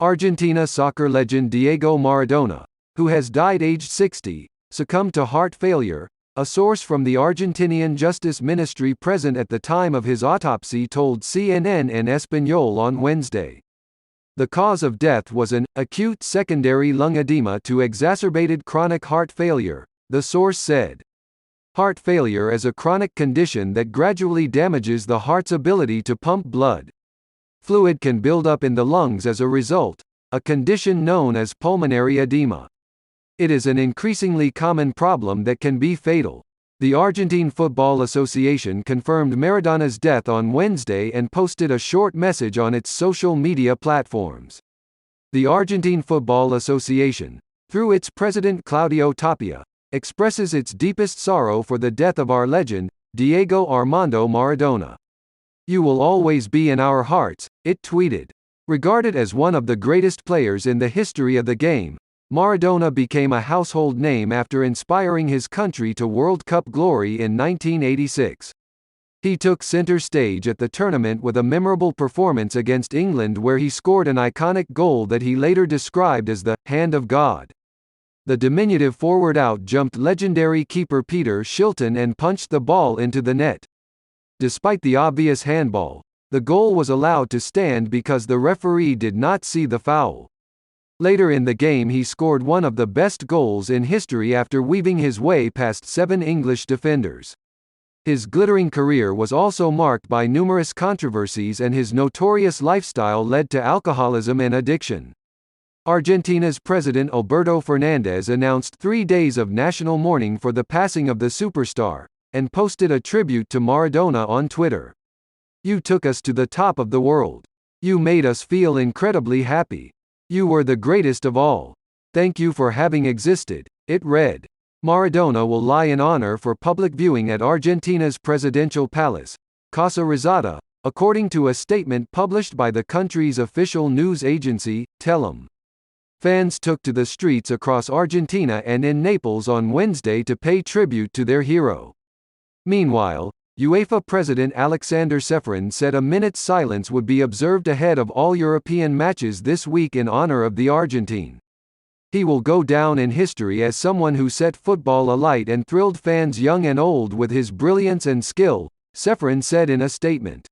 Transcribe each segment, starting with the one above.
Argentina soccer legend Diego Maradona, who has died aged 60, succumbed to heart failure, a source from the Argentinian Justice Ministry present at the time of his autopsy told CNN and Español on Wednesday. The cause of death was an acute secondary lung edema to exacerbated chronic heart failure, the source said. Heart failure is a chronic condition that gradually damages the heart's ability to pump blood. Fluid can build up in the lungs as a result, a condition known as pulmonary edema. It is an increasingly common problem that can be fatal. The Argentine Football Association confirmed Maradona's death on Wednesday and posted a short message on its social media platforms. The Argentine Football Association, through its president Claudio Tapia, expresses its deepest sorrow for the death of our legend, Diego Armando Maradona. "You will always be in our hearts," it tweeted. Regarded as one of the greatest players in the history of the game, Maradona became a household name after inspiring his country to World Cup glory in 1986. He took center stage at the tournament with a memorable performance against England where he scored an iconic goal that he later described as the "hand of God." The diminutive forward out-jumped legendary keeper Peter Shilton and punched the ball into the net. Despite the obvious handball, the goal was allowed to stand because the referee did not see the foul. Later in the game he scored one of the best goals in history after weaving his way past 7 English defenders. His glittering career was also marked by numerous controversies and his notorious lifestyle led to alcoholism and addiction. Argentina's President Alberto Fernandez announced 3 days of national mourning for the passing of the superstar, and posted a tribute to Maradona on Twitter. "You took us to the top of the world. You made us feel incredibly happy. You were the greatest of all. Thank you for having existed," it read. Maradona will lie in honor for public viewing at Argentina's presidential palace, Casa Rosada, according to a statement published by the country's official news agency, Telam. Fans took to the streets across Argentina and in Naples on Wednesday to pay tribute to their hero. Meanwhile, UEFA President Alexander Ceferin said a minute's silence would be observed ahead of all European matches this week in honor of the Argentine. "He will go down in history as someone who set football alight and thrilled fans young and old with his brilliance and skill," Ceferin said in a statement.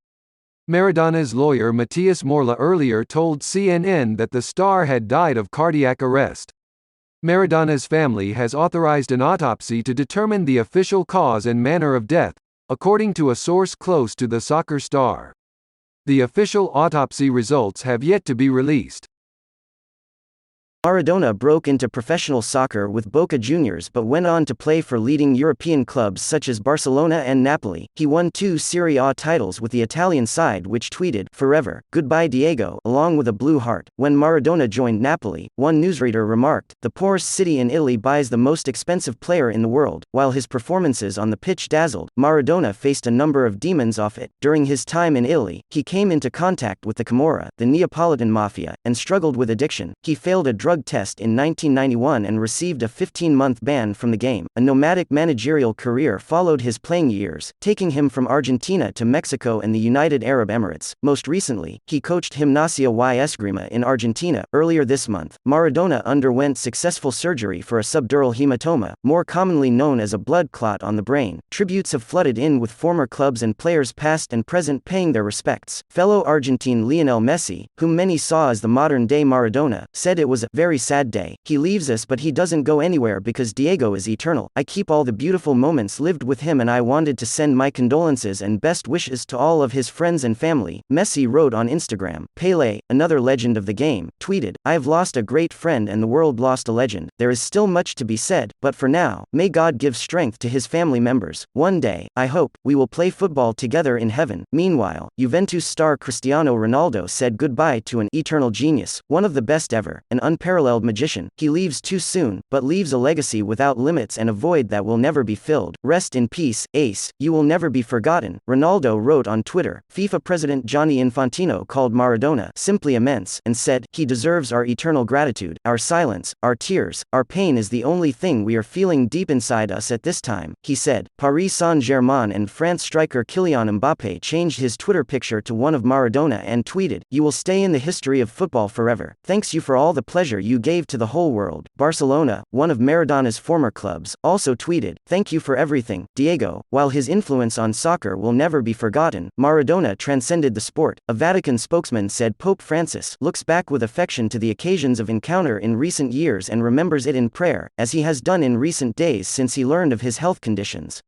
Maradona's lawyer Matias Morla earlier told CNN that the star had died of cardiac arrest. Maradona's family has authorized an autopsy to determine the official cause and manner of death, according to a source close to the soccer star. The official autopsy results have yet to be released. Maradona broke into professional soccer with Boca Juniors but went on to play for leading European clubs such as Barcelona and Napoli. He won 2 Serie A titles with the Italian side, which tweeted, "Forever, goodbye Diego," along with a blue heart. When Maradona joined Napoli, one newsreader remarked, "The poorest city in Italy buys the most expensive player in the world." While his performances on the pitch dazzled, Maradona faced a number of demons off it. During his time in Italy, he came into contact with the Camorra, the Neapolitan mafia, and struggled with addiction. He failed a drug test in 1991 and received a 15-month ban from the game. A nomadic managerial career followed his playing years, taking him from Argentina to Mexico and the United Arab Emirates. Most recently, he coached Gimnasia y Esgrima in Argentina. Earlier this month, Maradona underwent successful surgery for a subdural hematoma, more commonly known as a blood clot on the brain. Tributes have flooded in with former clubs and players past and present paying their respects. Fellow Argentine Lionel Messi, whom many saw as the modern-day Maradona, said it was a very sad day. "He leaves us but he doesn't go anywhere because Diego is eternal. I keep all the beautiful moments lived with him and I wanted to send my condolences and best wishes to all of his friends and family," Messi wrote on Instagram. Pelé, another legend of the game, tweeted, "I have lost a great friend and the world lost a legend. There is still much to be said, but for now, may God give strength to his family members. One day, I hope, we will play football together in heaven." Meanwhile, Juventus star Cristiano Ronaldo said goodbye to an eternal genius, one of the best ever, an unparalleled unparalleled magician. He leaves too soon, but leaves a legacy without limits and a void that will never be filled. Rest in peace, ace, you will never be forgotten, Ronaldo wrote on Twitter. FIFA President Gianni Infantino called Maradona simply immense, and said, he deserves our eternal gratitude, our silence, our tears, our pain is the only thing we are feeling deep inside us at this time, he said. Paris Saint-Germain and France striker Kylian Mbappé changed his Twitter picture to one of Maradona and tweeted, you will stay in the history of football forever. Thanks you for all the pleasure you gave to the whole world. Barcelona, one of Maradona's former clubs, also tweeted, thank you for everything, Diego. While his influence on soccer will never be forgotten, Maradona transcended the sport. A Vatican spokesman said Pope Francis looks back with affection to the occasions of encounter in recent years and remembers it in prayer, as he has done in recent days since he learned of his health conditions.